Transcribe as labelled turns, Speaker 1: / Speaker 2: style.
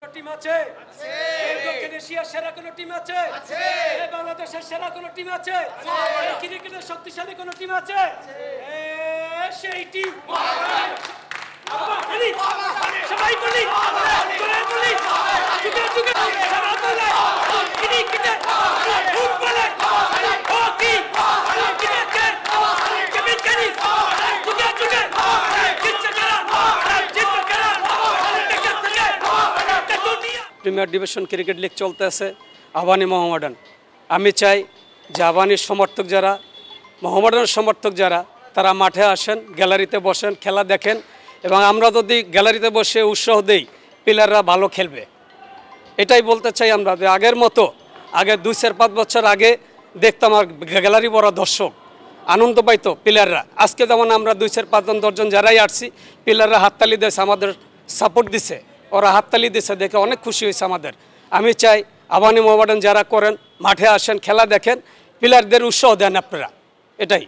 Speaker 1: Team আছে দক্ষিণ এশিয়ার সেরা কোনো টিম আছে বাংলাদেশের সেরা কোনো টিম আছে ক্রিকেটের শক্তিশালী কোনো টিম আছে সেই টিম সবাই বলি প্রিমিয়ার ডিভিশন ক্রিকেট লিগ চলতেছে আবাহনী মোহামেডান। আমি চাই যে আবাহনীর সমর্থক যারা, মোহামেডানের সমর্থক যারা, তারা মাঠে আসেন, গ্যালারিতে বসেন, খেলা দেখেন এবং আমরা যদি গ্যালারিতে বসে উৎসাহ দেই প্লেয়াররা ভালো খেলবে। এটাই বলতে চাই আমরা যে আগের মতো আগে 2-4-5 বছর আগে দেখতাম আর গ্যালারি ভরা দর্শক আনন্দ পাইতো প্লেয়াররা। আজকে যেমন আমরা 2-4-5 জন 10 জন যারাই আসছি প্লেয়াররা হাততালি দিয়েছে, আমাদের সাপোর্ট দিছে, ওরা হাততালি দিছে, দেখে অনেক খুশি হয়েছে আমাদের। আমি চাই আবাহনী মোহামেডান যারা করেন মাঠে আসেন, খেলা দেখেন, প্লেয়ারদের উৎসাহ দেন আপনারা, এটাই।